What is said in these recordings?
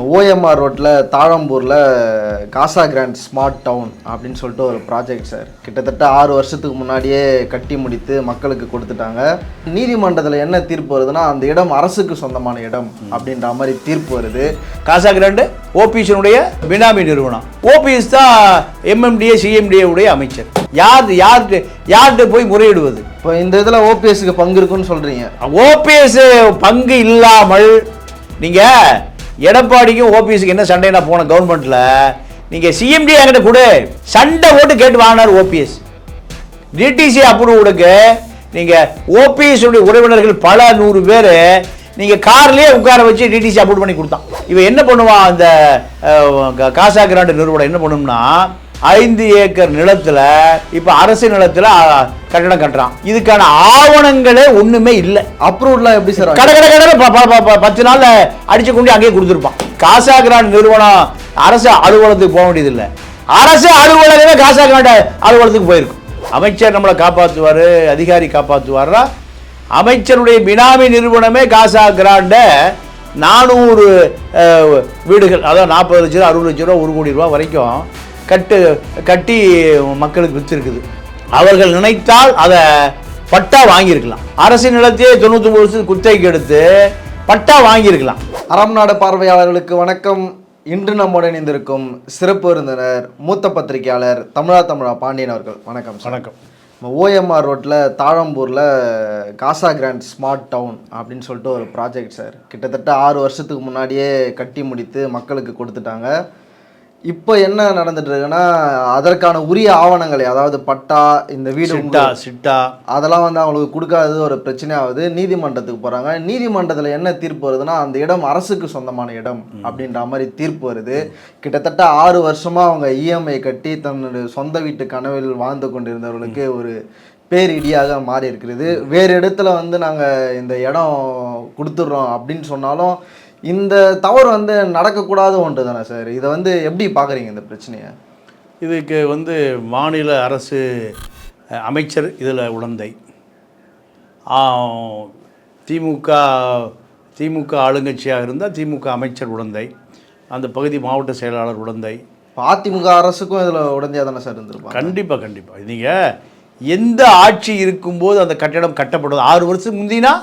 OMR ரோட்டில் தாழம்பூரில் காசா grand smart down அப்படின்னு சொல்லிட்டு ஒரு ப்ராஜெக்ட் சார். கிட்டத்தட்ட 6 வருஷத்துக்கு முன்னாடியே கட்டி முடித்து மக்களுக்கு கொடுத்துட்டாங்க. நீதிமன்றத்தில் என்ன தீர்ப்பு வருதுன்னா, அந்த இடம் அரசுக்கு சொந்தமான இடம் அப்படின்ற மாதிரி தீர்ப்பு வருது. காசா கிராண்ட் ஓபிஎஸ்னுடைய பினாமி நிறுவனம். ஓபிஎஸ் தான் எம்எம்டிஏ சிஎம்டிஏ உடைய அமைச்சர். யார்கிட்ட போய் முறையிடுவது? இப்போ இந்த இதில் ஓபிஎஸ்க்கு பங்கு இருக்குன்னு சொல்கிறீங்க. ஓபிஎஸ் பங்கு இல்லாமல் நீங்கள் எடப்பாடிக்கும் ஓபிஎஸ்க்கு என்ன சண்டைனா போன கவர்மெண்ட்ல நீங்க சிஎம்டி என்கிட்ட கூட சண்டை ஓட்டு கேட்டு வாங்கினார் ஓபிஎஸ். டிடிசி அப்ரூவ் கொடுக்க நீங்க ஓபிஎஸ் உறவினர்கள் பல 100 பேர் நீங்க கார்லயே உட்கார வச்சு டிடிசி அப்ரூவ் பண்ணி கொடுத்தான். இவன் என்ன பண்ணுவான், அந்த காசா கிராண்ட் நிறுவனம் என்ன பண்ணும்னா 5 ஏக்கர் நிலத்துல இப்ப அரசு நிலத்துல கட்டடம் கட்டுறான். இதுக்கான ஆவணங்களே ஒண்ணுமே இல்லை. அப்ரூவ்லாம் எப்படி சார்? கடை 10 நாள்ல அடிச்சு கொண்டு அங்கேயே கொடுத்துருப்பான். காசா கிராண்ட் நிறுவனம் அரசு அலுவலகத்துக்கு போக வேண்டியது இல்லை. அரசு அலுவலகமே காசா கிராண்ட் அலுவலகத்துக்கு போயிருக்கும். அமைச்சர் நம்மளை காப்பாற்றுவாரு, அதிகாரி காப்பாற்றுவாரா? அமைச்சருடைய பினாமி நிறுவனமே காசா கிராண்ட 400 வீடுகள், அதாவது 40 லட்ச ரூபா 60 லட்ச ரூபா 1 கோடி ரூபா வரைக்கும் கட்டி மக்களுக்கு விற்றுருக்குது. அவர்கள் நினைத்தால் அதை பட்டா வாங்கியிருக்கலாம். அரசு நிலத்தையே 99 வருஷத்துக்கு குத்தகைக்கு எடுத்து பட்டா வாங்கியிருக்கலாம். அறம் நாடு பார்வையாளர்களுக்கு வணக்கம். இன்று நம்முடன் இணைந்திருக்கும் சிறப்பு விருந்தினர் மூத்த பத்திரிகையாளர் தமிழா பாண்டியன் அவர்கள். வணக்கம். வணக்கம். ஓஎம்ஆர் ரோட்டில் தாழம்பூரில் காசா கிராண்ட் ஸ்மார்ட் டவுன் அப்படின்னு சொல்லிட்டு ஒரு ப்ராஜெக்ட் சார். கிட்டத்தட்ட 6 வருஷத்துக்கு முன்னாடியே கட்டி முடித்து மக்களுக்கு கொடுத்துட்டாங்க. இப்போ என்ன நடந்துட்டு இருக்குன்னா, அதற்கான உரிய ஆவணங்களை, அதாவது பட்டா, இந்த வீடு சிட்டா அதெல்லாம் அவங்களுக்கு கொடுக்காதது ஒரு பிரச்சனையாகுது. நீதிமன்றத்துக்கு போகிறாங்க. நீதிமன்றத்தில் என்ன தீர்ப்பு வருதுன்னா, அந்த இடம் அரசுக்கு சொந்தமான இடம் அப்படின்ற மாதிரி தீர்ப்பு வருது. கிட்டத்தட்ட 6 வருஷமாக அவங்க இஎம்ஐ கட்டி தன்னுடைய சொந்த வீட்டு கனவில் வாழ்ந்து கொண்டிருந்தவர்களுக்கு ஒரு பேரிடியாக மாறி இருக்கிறது. வேறு இடத்துல நாங்கள் இந்த இடம் கொடுத்துட்றோம் அப்படின்னு சொன்னாலும் இந்த தவறு நடக்கக்கூடாத ஒன்று தானே சார். இதை எப்படி பார்க்குறீங்க இந்த பிரச்சனையை? இதுக்கு மாநில அரசு அமைச்சர் இதில் உடந்தை, திமுக ஆளுங்கட்சியாக இருந்தால் திமுக அமைச்சர் உடந்தை, அந்த பகுதி மாவட்ட செயலாளர் உடந்தை. அதிமுக அரசுக்கும் இதில் உடந்தையாக தானே சார் இருந்திருப்பாங்க? கண்டிப்பாக. நீங்கள் எந்த ஆட்சி இருக்கும்போது அந்த கட்டடம் கட்டப்படுது. 6 வருஷத்துக்கு முந்தினா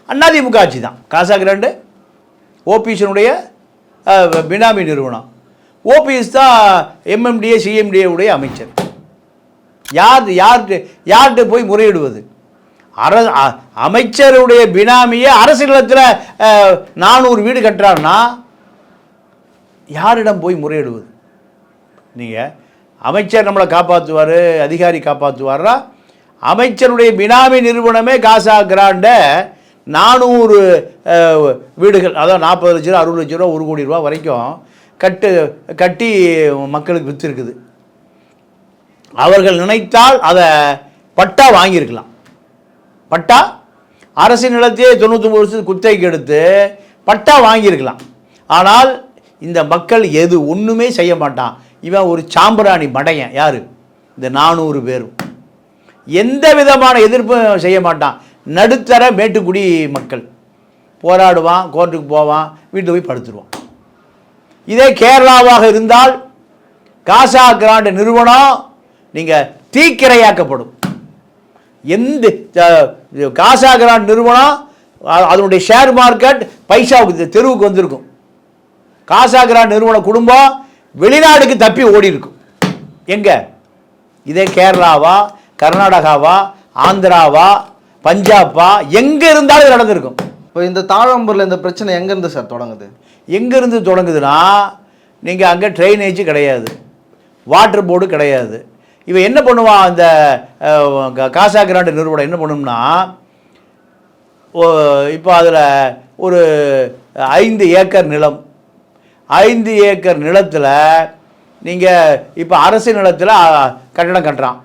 அதிமுக ஆட்சி தான். காசா கிராண்டு ஓபிஎஸ்னுடைய பினாமி நிறுவனம். ஓபிஎஸ் தான் எம்எம்டிஏ சிஎம்டிஏ உடைய அமைச்சர். யார்கிட்ட போய் முறையிடுவது? அமைச்சருடைய பினாமியை அரசு நிலத்தில் 400 வீடு கட்டுறாருன்னா யாரிடம் போய் முறையிடுவது? நீங்கள் அமைச்சர் நம்மளை காப்பாற்றுவார், அதிகாரி காப்பாற்றுவாரா? அமைச்சருடைய பினாமி நிறுவனமே காசா கிராண்ட 400 வீடுகள், அதாவது 40 லட்ச ரூபா 60 லட்ச ரூபா 1 கோடி ரூபா வரைக்கும் கட்டி மக்களுக்கு விற்றுருக்குது. அவர்கள் நினைத்தால் அதை பட்டா வாங்கியிருக்கலாம். பட்டா அரசு நிலத்தையே 99 வருஷத்துக்கு குத்தகைக்கு எடுத்து பட்டா வாங்கியிருக்கலாம். ஆனால் இந்த மக்கள் ஒன்றுமே செய்ய மாட்டான். இவன் ஒரு சாம்பிராணி மடையன். யார்? இந்த 400 பேரும் எந்த விதமான எதிர்ப்பும் செய்ய மாட்டான். நடுத்தர மேட்டுக்குடி மக்கள் போராடுவான், கோர்ட்டுக்கு போவான், வீட்டுக்கு போய் படுத்துருவான். இதே கேரளாவாக இருந்தால் காசா கிராண்ட் நிறுவனம் நீங்கள் தீக்கிரையாக்கப்படும். எந்த காசா கிராண்ட் நிறுவனம் அதனுடைய ஷேர் மார்க்கெட் பைசாவுக்கு தெருவுக்கு வந்திருக்கும். காசா கிராண்ட் நிறுவன குடும்பம் வெளிநாடுக்கு தப்பி ஓடி இருக்கும். எங்கே? இதே கேரளாவா, கர்நாடகாவா, ஆந்திராவா, பஞ்சாபா, எங்கே இருந்தாலும் இது நடந்திருக்கும். இப்போ இந்த தாழம்பூரில் இந்த பிரச்சனை எங்கேருந்து சார் தொடங்குது? எங்கேருந்து தொடங்குதுன்னா, நீங்கள் அங்கே ட்ரைனேஜ் கிடையாது, வாட்டர் போர்டு கிடையாது. இவன் என்ன பண்ணுவான், அந்த காசா கிராண்ட் நிறுவனம் என்ன பண்ணும்னா, இப்போ அதில் ஒரு 5 ஏக்கர் நிலம், 5 ஏக்கர் நிலத்தில் நீங்கள் இப்போ அரசு நிலத்தில் கட்டடம் கட்டுறான்.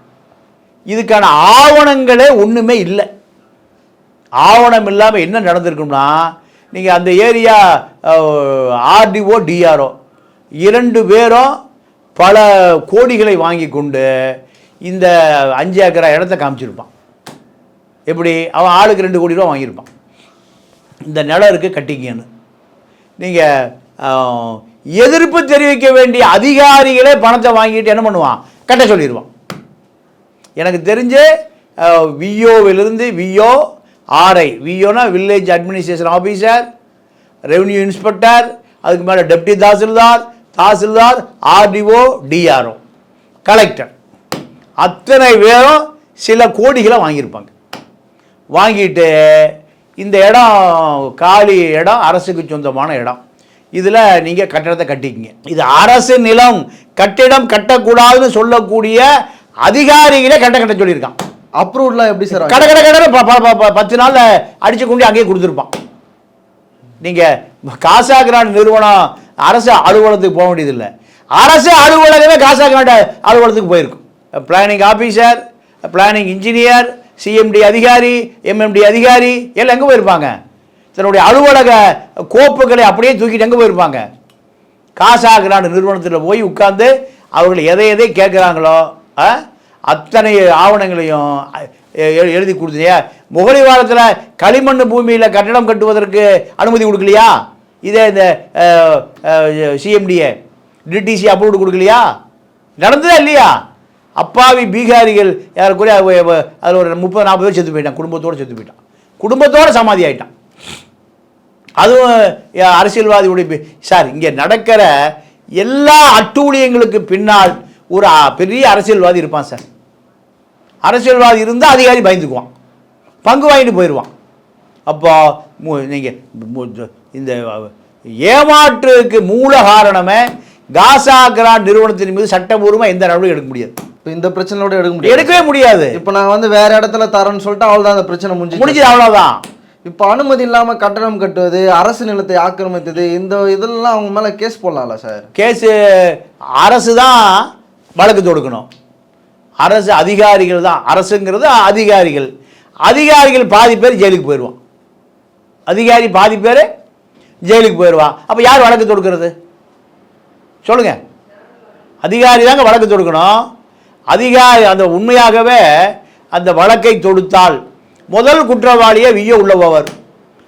இதுக்கான ஆவணங்களே ஒன்றுமே இல்லை. ஆவணம் இல்லாமல் என்ன நடந்திருக்கும்னா, நீங்கள் அந்த ஏரியா ஆர்டிஓ டிஆர்ஓ 2 பேரும் பல கோடிகளை வாங்கி கொண்டு இந்த 5 ஏக்கரா இடத்த காமிச்சிருப்பான். எப்படி? அவன் ஆளுக்கு 2 கோடி ரூபா வாங்கியிருப்பான். இந்த நிலம் இருக்குது கட்டிங்கன்னு. நீங்கள் எதிர்ப்பு தெரிவிக்க வேண்டிய அதிகாரிகளே பணத்தை வாங்கிட்டு என்ன பண்ணுவான், கட்ட சொல்லிடுவான். எனக்கு தெரிஞ்சு விஓவிலிருந்து விஓ ஆர்ஐ, விஓனா village administration officer, revenue inspector, அதுக்கு மேலே deputy tahsildar, tahsildar, RDO, DRO, collector, அத்தனை பேரும் சில கோடிகளை வாங்கியிருப்பாங்க. வாங்கிட்டு இந்த இடம் காலி இடம், அரசுக்கு சொந்தமான இடம், இதில் நீங்கள் கட்டடத்தை கட்டிக்கிங்க, இது அரசு நிலம், கட்டிடம் கட்டக்கூடாதுன்னு சொல்லக்கூடிய அதிகாரிகளே கட்ட சொல்லியிருக்கான். அப்ரூவ்லாம் எப்படி சார்? கடை 10 நாள் அடிச்சு கொண்டு அங்கேயே கொடுத்துருப்பான். நீங்கள் காசா கிராண்ட் நிறுவனம் அரசு அலுவலகத்துக்கு போக வேண்டியதில்லை, அரசு அலுவலகமே காசா கிராண்ட் அலுவலகத்துக்கு போயிருக்கும். Planning officer, planning engineer, CMD அதிகாரி, எம்எம்டி அதிகாரி எல்லாம் எங்கே போயிருப்பாங்க? தன்னுடைய அலுவலக கோப்புகளை அப்படியே தூக்கிட்டு எங்கே போயிருப்பாங்க? காசா கிராண்ட் நிறுவனத்தில் போய் உட்கார்ந்து அவர்கள் எதை எதை கேட்குறாங்களோ அத்தனை ஆவணங்களையும் எழுதி கொடுத்தீங்க. முகலி வாரத்தில் களிமண் பூமியில் கட்டடம் கட்டுவதற்கு அனுமதி கொடுக்கலையா? இதே இந்த சிஎம்டிஏ டிடிசி அப்ரூவ்டு கொடுக்கலையா? நடந்ததா இல்லையா? அப்பாவி பீகாரிகள் யாருக்குரிய அதில் ஒரு 30-40 பேர் செத்து போயிட்டான், குடும்பத்தோடு செத்து போயிட்டான், குடும்பத்தோடு சமாதி ஆகிட்டான். அதுவும் அரசியல்வாதியுடைய சார். இங்கே நடக்கிற எல்லா அட்டூழியங்களுக்கு பின்னால் ஒரு பெரிய அரசியல்வாதி இருப்பான் சார். அரசியல்வாதி இருந்தால் அதிகாரி பயந்துக்குவான், பங்கு வாங்கிட்டு போயிடுவான். அப்போ நீங்கள் இந்த ஏமாற்றுக்கு மூல காரணமே காசா கிராண்ட் நிறுவனத்தின் மீது சட்டபூர்வமாக எந்த நடவடிக்கை எடுக்க முடியாது. இப்போ இந்த பிரச்சனையோட எடுக்கவே முடியாது. இப்போ நான் வந்து வேற இடத்துல தரேன்னு சொல்லிட்டு அவ்வளோதான், அந்த பிரச்சனை முடிஞ்சு அவ்வளோதான். இப்போ அனுமதி இல்லாமல் கட்டணம் கட்டுவது, அரசு நிலத்தை ஆக்கிரமித்தது, இந்த இதெல்லாம் அவங்க மேலே கேஸ் போடலாம்ல சார்? கேஸு அரசு தான் வழக்கு தொடுக்கணும், அரசு அதிகாரிகள் தான். அரசுங்கிறது அதிகாரிகள், அதிகாரிகள் பாதி பேர் ஜெயிலுக்கு போயிடுவான், அதிகாரி பாதி பேர் ஜெயிலுக்கு போயிடுவான். அப்போ யார் வழக்கு தொடுக்கிறது சொல்லுங்க? அதிகாரி தாங்க வழக்கு தொடுக்கணும். அதிகாரி அந்த உண்மையாகவே அந்த வழக்கை தொடுத்தால் முதல் குற்றவாளியை விஏ உள்ள போவார்,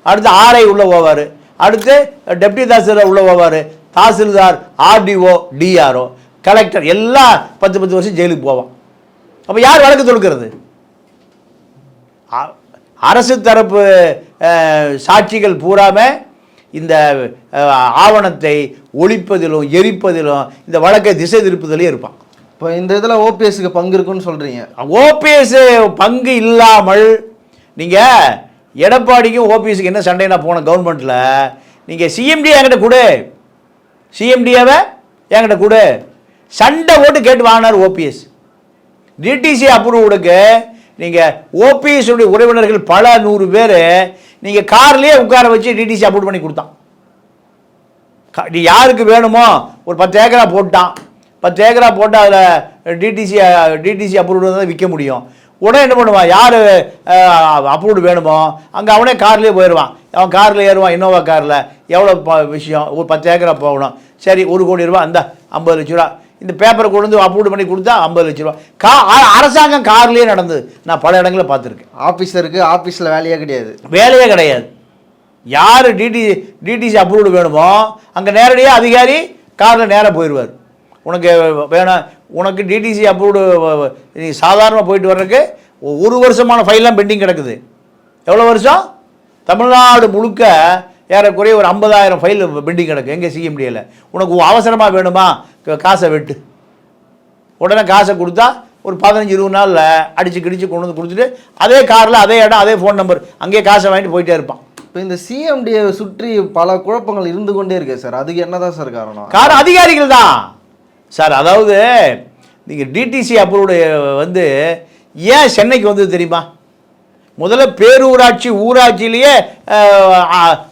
அடுத்து ஆர்ஐ உள்ள போவார், அடுத்து டெப்டி தாசில்தார் உள்ள போவார், தாசில்தார், ஆர்டிஓ, டிஆர்ஓ, கலெக்டர் எல்லாம் 10 வருஷம் ஜெயிலுக்கு போவான். அப்போ யார் வழக்கு தொடுக்கிறது? அரசு தரப்பு சாட்சிகள் பூராமே இந்த ஆவணத்தை ஒழிப்பதிலும் எரிப்பதிலும் இந்த வழக்கை திசை திருப்புதலையும் இருப்பான். இப்போ இந்த இதில் ஓபிஎஸ்க்கு பங்கு இருக்குன்னு சொல்கிறீங்க. ஓபிஎஸ் பங்கு இல்லாமல் நீங்கள் எடப்பாடிக்கும் ஓபிஎஸ்க்கு என்ன சண்டைனா போன கவர்மெண்ட்டில் நீங்கள் சிஎம்டி என்கிட்ட கொடு, சிஎம்டியாவை என்கிட்ட கொடு, சண்டை போட்டு கேட்டு வாங்கினார் ஓபிஎஸ். டிடிசி அப்ரூவ்டுக்கு நீங்கள் ஓபிஎஸ்னுடைய உறவினர்கள் பல 100 பேர் நீங்கள் கார்லேயே உட்கார வச்சு டிடிசி அப்ரூவ் பண்ணி கொடுத்தான். நீ யாருக்கு வேணுமோ ஒரு 10 ஏக்கரா போட்டான், 10 ஏக்கரா போட்டு அதில் டிடிசி அப்ரூவ்டு தான் விற்க முடியும். உடனே என்ன பண்ணுவான், யார் அப்ரூவ்டு வேணுமோ அங்கே அவனே கார்லேயே போயிடுவான். அவன் காரில் ஏறுவான், இன்னோவா காரில். எவ்வளோ விஷயம், ஒரு 10 ஏக்கரா போகணும், சரி 1 கோடி ரூபா, அந்த 50 லட்ச ரூபா, இந்த பேப்பரை கொண்டு வந்து அப்ரூவ் பண்ணி கொடுத்தா 50 லட்ச ரூபா. அரசாங்கம் கார்லேயே நடந்தது, நான் பல இடங்களில் பார்த்துருக்கேன். ஆஃபீஸருக்கு ஆஃபீஸில் வேலையே கிடையாது, வேலையே கிடையாது. யார் டிடிசி அப்ரூவ்டு வேணுமோ அங்கே நேரடியாக அதிகாரி காரில் நேராக போயிடுவார். உனக்கு வேணும், உனக்கு டிடிசி அப்ரூவ்டு நீ சாதாரணமாக போயிட்டு வர்றதுக்கு 1 வருஷமான ஃபைல்லாம் பெண்டிங் கிடக்குது. எவ்வளோ வருஷம்? தமிழ்நாடு முழுக்க ஏறக்குறைய ஒரு 50,000 ஃபைல் பெண்டிங் கிடக்கு. எங்கே சிஎம்டியில் உனக்கு அவசரமாக வேணுமா, காசை வெட்டு. உடனே காசை கொடுத்தா ஒரு 15-20 நாளில் அடித்து கிடிச்சு கொண்டு வந்து கொடுத்துட்டு அதே காரில் அதே இடம் அதே ஃபோன் நம்பர் அங்கேயே காசை வாங்கிட்டு போயிட்டே இருப்பான். இப்போ இந்த சிஎம்டியை சுற்றி பல குழப்பங்கள் இருந்து கொண்டே இருக்கு சார். அதுக்கு என்னதான் சார் காரணம்? காரணம் அதிகாரிகள் தான் சார். அதாவது நீங்கள் டிடிசி அப்ரூவ்டு வந்து ஏன் சென்னைக்கு வந்தது தெரியுமா? முதல்ல பேரூராட்சி ஊராட்சியிலேயே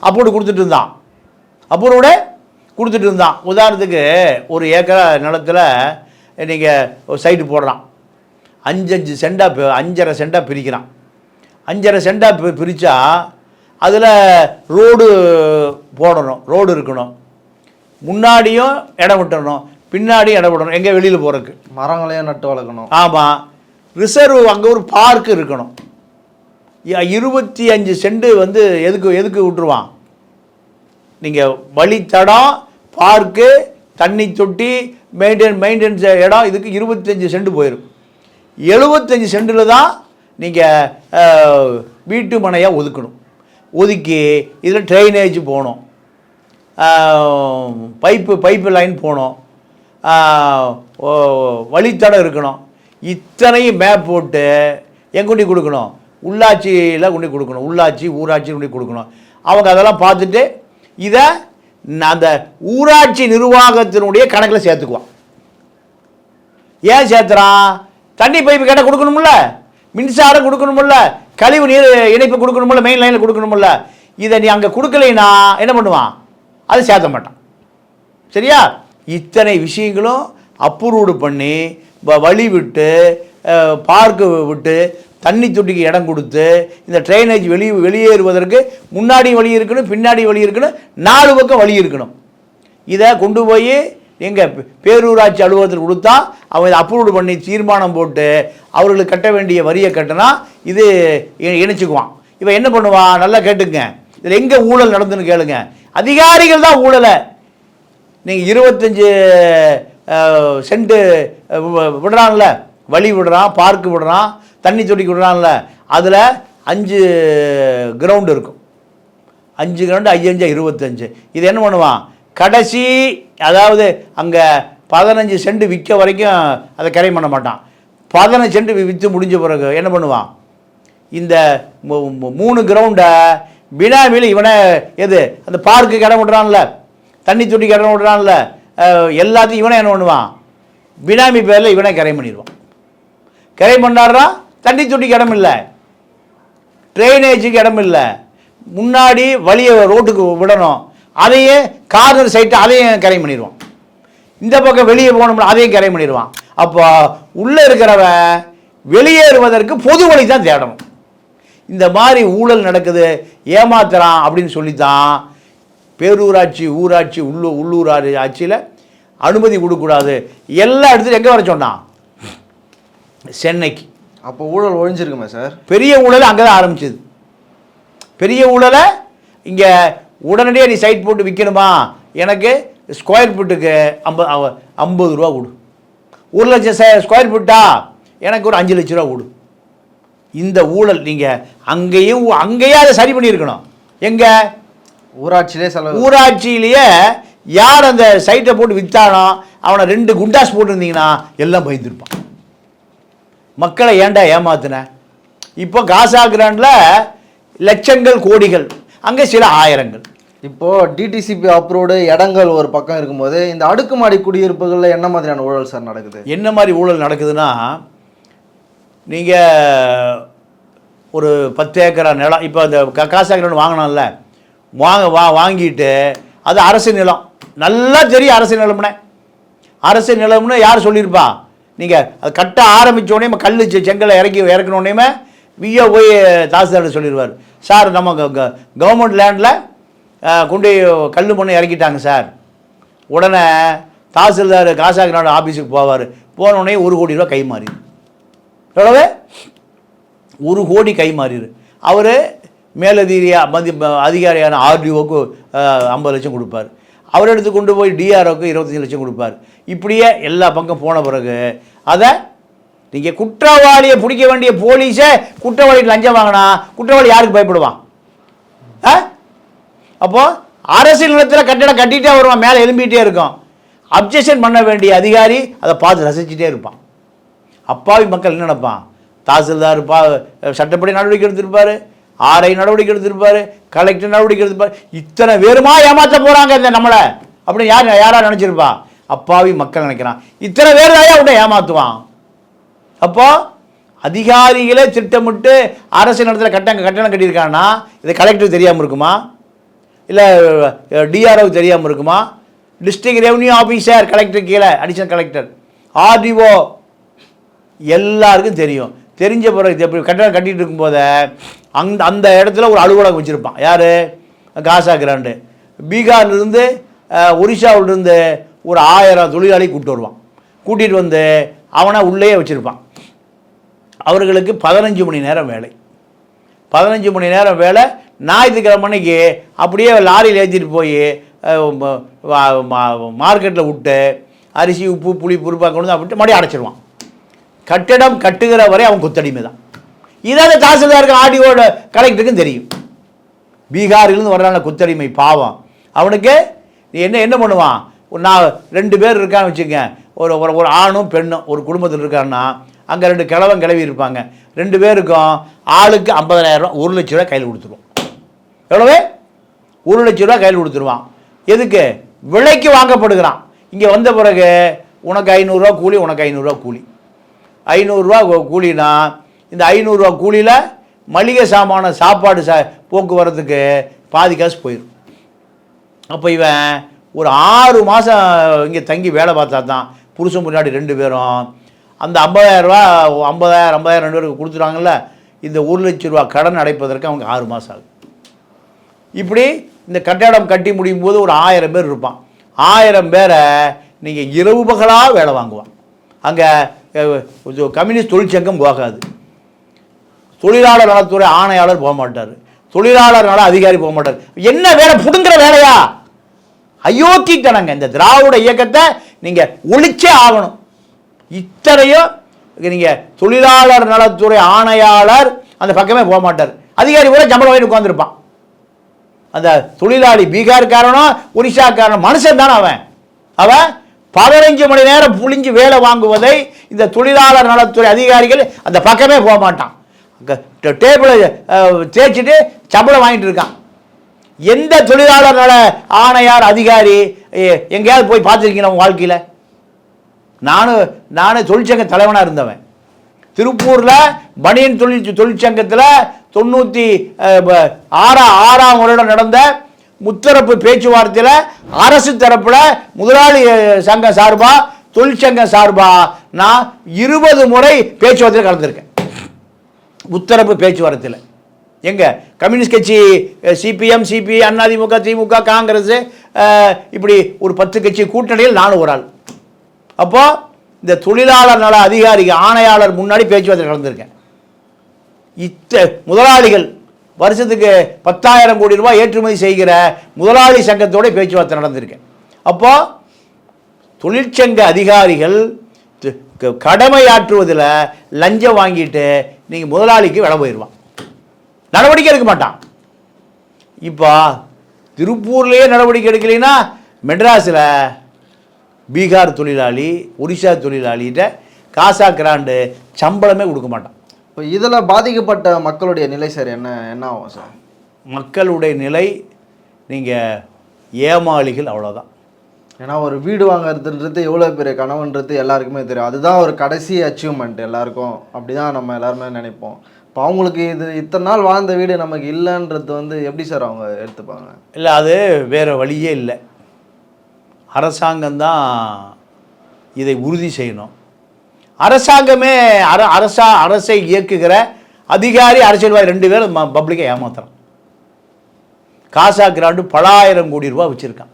அப்ரூவ்டு கொடுத்துட்டு இருந்தான், அப்ரூவ்டு கொடுத்துட்டு இருந்தான். உதாரணத்துக்கு 1 ஏக்கரா நிலத்தில் நீங்கள் ஒரு சைட்டு போடுறான், 5 சென்டாக 5.5 சென்டாக பிரிக்கிறான். 5.5 சென்டாக பிரித்தா அதில் ரோடு போடணும், ரோடு இருக்கணும், முன்னாடியும் இடம் விட்டுறணும், பின்னாடியும் இடம் விடணும், எங்கே வெளியில் போகிறதுக்கு மரங்களையும் நட்டு வளர்க்கணும். ஆமாம், ரிசர்வ் அங்கே ஒரு பார்க் இருக்கணும். 25 சென்ட் வந்து எதுக்கு விட்டுருவான்? நீங்கள் வழித்தடம் பார்க்கு, தண்ணி தொட்டி, மெயின்டெனன்ஸ் இடம் இதுக்கு 25 சென்ட் போயிடும். 75 சென்டில் தான் நீங்கள் வீட்டு மனையாக ஒதுக்கணும். ஒதுக்கி இதில் ட்ரைனேஜ் போகணும், பைப்பு லைன் போகணும், வழித்தடம் இருக்கணும். இத்தனையும் மேப் போட்டு எங்கே கொண்டு கொடுக்கணும்? உள்ளாட்சியில் கொண்டு கொடுக்கணும். உள்ளாட்சி, ஊராட்சி கொண்டு கொடுக்கணும். அவங்க அதெல்லாம் பார்த்துட்டு இதை அந்த ஊராட்சி நிர்வாகத்தினுடைய கணக்கில் சேர்த்துக்குவான். ஏன் சேர்த்துறான்? தண்ணி பைப்பு கேட்டால் கொடுக்கணும்ல, மின்சாரம் கொடுக்கணுமில்ல, கழிவு நீர் இணைப்பு கொடுக்கணுமில்ல, மெயின் லைனில் கொடுக்கணுமில்ல. இதை நீ அங்கே கொடுக்கலைன்னா என்ன பண்ணுவான்? அதை சேர்த்த மாட்டான். சரியா? இத்தனை விஷயங்களும் அப்ரூவ்டு பண்ணி வழி விட்டு, பார்க்கு விட்டு, தண்ணி தொட்டிக்கு இடம் கொடுத்து, இந்த ட்ரைனேஜ் வெளியேறுவதற்கு முன்னாடி வழி இருக்கணும், பின்னாடி வழி இருக்கணும், 4 பக்கம் வழி இருக்கணும். இதை கொண்டு போய் எங்கள் பேரூராட்சி அலுவலகத்தில் கொடுத்தா அவங்க இதை அப்ரூவ்டு பண்ணி தீர்மானம் போட்டு அவர்களுக்கு கட்ட வேண்டிய வரியை கட்டினா இது இணைச்சிக்குவான். இவன் என்ன பண்ணுவான்? நல்லா கேட்டுங்க. இதில் எங்கே ஊழல் நடந்துன்னு கேளுங்க. அதிகாரிகள் தான் ஊழலை. நீங்கள் 25 சென்ட் விடுறான்ல, வழி விடுறான், பார்க்கு விடுறான், தண்ணி தொட்டிக்கு விடுறான்ல, அதில் 5 கிரவுண்டு இருக்கும். 5 கிரவுண்டு 5 5 25. இது என்ன பண்ணுவான்? கடைசி, அதாவது அங்கே 15 சென்ட் விற்க வரைக்கும் அதை கரை பண்ண மாட்டான். 15 சென்ட் விற்று முடிஞ்ச பிறகு என்ன பண்ணுவான்? இந்த 3 கிரவுண்டை பினாமியில் இவனை எது அந்த பார்க்குக்கு இடம் விடுறான்ல, தண்ணி தொட்டிக்கு இடம் விடுறான்ல, எல்லாத்தையும் இவனை என்ன பண்ணுவான்? பினாமி பேரில் இவனை கரை பண்ணிடுவான். கரை பண்ணாடுறா, தண்ணி தொட்டிக்கு இடம் இல்லை, ட்ரைனேஜுக்கு இடம் இல்லை, முன்னாடி வழியை ரோட்டுக்கு விடணும், அதையே கார்னர் சைட்டு அதையும் கரை பண்ணிடுவான். இந்த பக்கம் வெளியே போகணும்னா அதையும் கரை பண்ணிடுவான். அப்போ உள்ளே இருக்கிறவன் வெளியேறுவதற்கு பொது வழி தான் தேடணும். இந்த மாதிரி ஊழல் நடக்குது, ஏமாத்துறான் அப்படின்னு சொல்லித்தான் பேரூராட்சி, ஊராட்சி, உள்ளூர் ஆட்சியில் அனுமதி கொடுக்கக்கூடாது. எல்லா இடத்துலையும் எங்கே வர சொன்னான்? சென்னைக்கு. அப்போ ஊழல் ஒழிஞ்சிருக்குமே சார்? பெரிய ஊழல் அங்கே தான் ஆரம்பிச்சது. பெரிய ஊழலை இங்கே உடனடியாக நீ சைட் போட்டு விற்கணுமா, எனக்கு ஸ்கொயர் ஃபீட்டுக்கு 50 ரூபா கொடு. 1 லட்சம் ஸ்கொயர் ஃபீட்டா, எனக்கு ஒரு 5 லட்ச ரூபா கொடு. இந்த ஊழல் நீங்கள் அங்கேயே அதை சரி பண்ணியிருக்கணும். எங்கே? ஊராட்சியிலேயே யார் அந்த சைட்டை போட்டு விற்றானோ அவனை 2 குண்டாஸ் போட்டுருந்தீங்கன்னா எல்லாம் பயந்துருப்பான். மக்களை ஏன்டா ஏமாத்துன? இப்போ காசா கிராண்டில் லட்சங்கள், கோடிகள், அங்கே சில ஆயிரங்கள். இப்போது டிடிசிபி அப்ரூவ்டு இடங்கள் ஒரு பக்கம் இருக்கும்போது இந்த அடுக்குமாடி குடியிருப்புகளில் என்ன மாதிரியான ஊழல் சார் நடக்குது? என்ன மாதிரி ஊழல் நடக்குதுன்னா, நீங்கள் ஒரு 10 ஏக்கரா நிலம், இப்போ அந்த காசா கிராண்ட் வாங்கினோம்ல, வாங்கிட்டு அது அரசு நிலம், நல்லா தெரியும் அரசு நிலம்னே. அரசு நிலம்னு யார் சொல்லியிருப்பா? நீங்கள் அது கட்ட ஆரம்பித்தோடனே கல் செங்கலை இறக்கணுன்னே விஓ போய் தாசில்தார்கிட்ட சொல்லிடுவார், சார் நம்ம கவர்மெண்ட் லேண்டில் கொண்டு கல் மண்ணு இறக்கிட்டாங்க சார். உடனே தாசில்தார் காசா கிராண்ட் ஆஃபீஸுக்கு போவார். போனோடனே 1 கோடி ரூபா கை மாறிடு. எவ்வளவு? 1 கோடி கை மாறிடு. அவர் அதிகாரியான ஆர்டிஓக்கு 50 லட்சம் கொடுப்பார். அவர் எடுத்து கொண்டு போய் டிஆர்ஓக்கு 25 லட்சம் கொடுப்பார். இப்படியே எல்லா பக்கம் போன பிறகு அதை நீங்கள் குற்றவாளியை பிடிக்க வேண்டிய போலீஸே குற்றவாளிக்கு லஞ்சம் வாங்கினா குற்றவாளி யாருக்கு பயப்படுவான்? அப்போது அரசியல் நிலத்தில் கட்டிடம் கட்டிகிட்டே வருவான், மேலே எழும்பிகிட்டே இருக்கும். அப்ஜெக்ஷன் பண்ண வேண்டிய அதிகாரி அதை பார்த்து ரசிச்சுட்டே இருப்பான். அப்பாவி மக்கள் என்ன நினைப்பான்? தாசில்தார் சட்டப்படி நடவடிக்கை எடுத்திருப்பார், ஆர்ஐ நடவடிக்கை எடுத்திருப்பார், கலெக்டர் நடவடிக்கை எடுத்திருப்பார். இத்தனை பேருமா ஏமாற்ற போகிறாங்க இந்த நம்மளை அப்படின்னு யாரா நினச்சிருப்பா? அப்பாவி மக்கள் நினைக்கிறான். இத்தனை பேர் தான் அவனை ஏமாற்றுவான். அப்போ அதிகாரிகளே திட்டமிட்டு அரசு நிலத்தில் கட்டணம் கட்டியிருக்காங்கன்னா இது கலெக்டருக்கு தெரியாமல் இருக்குமா? இல்லை டிஆர்ஓக்கு தெரியாமல் இருக்குமா? டிஸ்ட்ரிக்ட் ரெவன்யூ ஆஃபீஸர், கலெக்டர் கீழே அடிஷனல் கலெக்டர், ஆர்டிஓ, எல்லாருக்கும் தெரியும். தெரிஞ்ச பிறகு எப்படி கட்டணம் கட்டிகிட்டு இருக்கும்போது அந்த இடத்துல ஒரு அலுவலகம் வச்சுருப்பான். யார்? காசா கிராண்டு. பீகார்லேருந்து ஒரிசாவிலிருந்து ஒரு 1000 தொழிலாளி கூப்பிட்டு வருவான். கூட்டிகிட்டு வந்து அவனை உள்ளே வச்சுருப்பான். அவர்களுக்கு 15 மணி நேரம் வேலை. 15 மணி நேரம் வேலை. ஞாயிற்றுக்கிழமை அன்னைக்கு அப்படியே லாரியில் ஏற்றிட்டு போய் மார்க்கெட்டில் விட்டு அரிசி உப்பு புளி பொறுப்பாக கொண்டு வந்து விட்டு மறுபடியும் அடைச்சிடுவான். கட்டிடம் கட்டுகிற வரை அவன் கொத்தடிமை தான். இதாவது தாசில்தாருக்கு ஆர்டிஓட கலெக்டருக்கும் தெரியும். பீகாரிலிருந்து வர்றான கொத்தடிமை பாவம். அவனுக்கு என்ன பண்ணுவான்? நான் 2 பேர் இருக்கான்னு வச்சுங்க, ஒரு ஆணும் பெண்ணும் ஒரு குடும்பத்தில் இருக்கான்னா அங்கே 2 கிழவி இருப்பாங்க. 2 பேருக்கும் ஆளுக்கு 50,000 ரூபா 1 லட்ச ரூபா கையில் கொடுத்துருவான். எவ்வளவு? 1 லட்ச ரூபா கையில் கொடுத்துருவான். எதுக்கு? விலைக்கு வாங்கப்படுகிறான். இங்கே வந்த பிறகு உனக்கு 500 ரூபா கூலி, உனக்கு 500 ரூபா கூலி. 500 ரூபா கூலினா இந்த 500 ரூபா கூலியில் மளிகை சாமான சாப்பாடு போக்குவரத்துக்கு பாதி காசு போயிடும். அப்போ இவன் ஒரு 6 மாதம் இங்கே தங்கி வேலை பார்த்தா தான் புருஷன் முன்னாடி 2 பேரும் அந்த 50,000 ரூபா 50,000 2 பேருக்கு கொடுத்துருவாங்கல்ல, இந்த 1 லட்ச ரூபா கடன் அடைப்பதற்கு அவங்க 6 மாதம் ஆகும். இப்படி இந்த கட்டடம் கட்டி முடியும் போது ஒரு 1000 பேர் இருப்பான். 1000 பேரை நீங்கள் இரவு பகலாக வேலை வாங்குவான். அங்கே கம்யூனிஸ்ட் தொழிற்சங்கம் போகாது, தொழிலாளர் நலத்துறை ஆணையாளர் போக மாட்டார், தொழிலாளர் நல அதிகாரி போக மாட்டார். என்ன வேலை? புடுங்குற வேலையா? அயோக்கித்தனங்க. இந்த திராவிட இயக்கத்தை நீங்கள் ஒழிச்சே ஆகணும். இத்தனையும் நீங்கள் தொழிலாளர் நலத்துறை ஆணையாளர் அந்த பக்கமே போக மாட்டார், அதிகாரி கூட சம்பளம் வாங்கி உட்காந்துருப்பான். அந்த தொழிலாளி பீகார்காரனோ ஒரிசாக்காரனோ மனுஷன் தானே அவன் 15 மணி நேரம் புளிஞ்சு வேலை வாங்குவதை இந்த தொழிலாளர் நலத்துறை அதிகாரிகள் அந்த பக்கமே போக மாட்டான். டேபிளை தேய்ச்சிட்டு சம்பளம் வாங்கிட்டு இருக்கான். எந்த தொழிலாளர் நல ஆணையார் அதிகாரி எங்கேயாவது போய் பார்த்துருக்கீங்களா உங்கள் வாழ்க்கையில்? நானும் தொழிற்சங்க தலைவனாக இருந்தவன். திருப்பூரில் பனியன் தொழிற்சங்கத்தில் 96ஆம் வருடம் நடந்த முத்தரப்பு பேச்சுவார்த்தையில் அரசு தரப்பில் முதலாளி சங்கம் சார்பா தொழிற்சங்கம் சார்பா நான் 20 முறை பேச்சுவார்த்தையில் கலந்துருக்கேன். முத்தரப்பு பேச்சுவார்த்தையில் எங்க கம்யூனிஸ்ட் கட்சி, சிபிஎம், சிபிஐ, அதிமுக, திமுக, காங்கிரஸ், இப்படி ஒரு 10 கட்சி கூட்டணியில் நானும் ஒரு ஆள். அப்போ இந்த தொழிலாளர் நல அதிகாரி ஆணையாளர் முன்னாடி பேச்சுவார்த்தை கலந்துருக்கேன். முதலாளிகள் வருஷத்துக்கு 10,000 கோடி ரூபாய் ஏற்றுமதி செய்கிற முதலாளி சங்கத்தோட பேச்சுவார்த்தை நடந்திருக்கேன். அப்போ தொழிற்சங்க அதிகாரிகள் கடமையாற்றுவதில் லஞ்சம் வாங்கிட்டு நீங்கள் முதலாளிக்கு விலை போயிடுவான், நடவடிக்கை எடுக்க மாட்டான். இப்போ திருப்பூர்லேயே நடவடிக்கை எடுக்கலைன்னா மெட்ராஸில் பீகார் தொழிலாளி, ஒரிசா தொழிலாளிகிட்ட காசா கிராண்டு சம்பளமே கொடுக்க மாட்டான். இப்போ இதில் பாதிக்கப்பட்ட மக்களுடைய நிலை சார் என்ன ஆகும் சார்? மக்களுடைய நிலை நீங்கள் ஏமாளிகள், அவ்வளோதான். ஏன்னா ஒரு வீடு வாங்குறதுன்றது எவ்வளோ பெரிய கனவுன்றது எல்லாருக்குமே தெரியும். அதுதான் ஒரு கடைசி அச்சீவ்மெண்ட் எல்லாருக்கும். அப்படி தான் நம்ம எல்லாருமே நினைப்போம். இப்போ அவங்களுக்கு இத்தனை நாள் வாழ்ந்த வீடு நமக்கு இல்லைன்றது எப்படி சார் அவங்க எடுத்துப்பாங்க? இல்லை, அது வேறு வழியே இல்லை. அரசாங்கம்தான் இதை உறுதி செய்யணும். அரசாங்கமே அரசை இயக்குகிற அதிகாரி, அரசியல்வாதி 2 பேரும் பப்ளிக்கை ஏமாத்துறான். காசா கிராண்டு பல ஆயிரம் கோடி ரூபா வச்சுருக்கான்.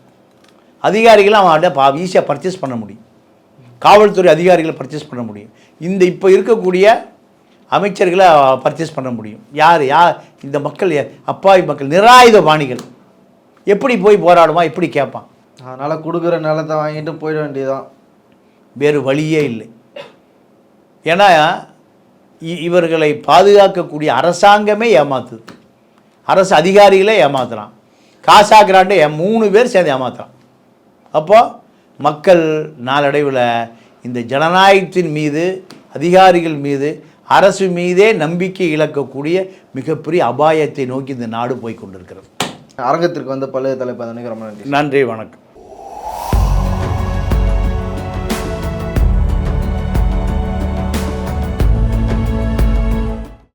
அதிகாரிகளும் அவன் ஈஸியாக பர்ச்சேஸ் பண்ண முடியும், காவல்துறை அதிகாரிகளை பர்ச்சேஸ் பண்ண முடியும், இப்போ இருக்கக்கூடிய அமைச்சர்களை பர்ச்சேஸ் பண்ண முடியும். யார் இந்த மக்கள், அப்பாவி மக்கள், நிராயுத பாணிகள் எப்படி போய் போராடுவான், எப்படி கேட்பான்? அதனால் கொடுக்குற நிலத்தை வாங்கிட்டு போயிட வேண்டியதுதான், வேறு வழியே இல்லை. ஏன்னா இவர்களை பாதுகாக்கக்கூடிய அரசாங்கமே ஏமாத்துது, அரசு அதிகாரிகளே ஏமாத்துறான், காசா கிராண்டே 3 பேர் சேர்ந்து ஏமாத்துறான். அப்போது மக்கள் நாளடைவில் இந்த ஜனநாயகத்தின் மீது, அதிகாரிகள் மீது, அரசு மீதே நம்பிக்கை இழக்கக்கூடிய மிகப்பெரிய அபாயத்தை நோக்கி இந்த நாடு போய் கொண்டிருக்கிறது. அரங்கத்திற்கு வந்து பல்வேறு தலைப்பு ரொம்ப நன்றி. நன்றி, வணக்கம்.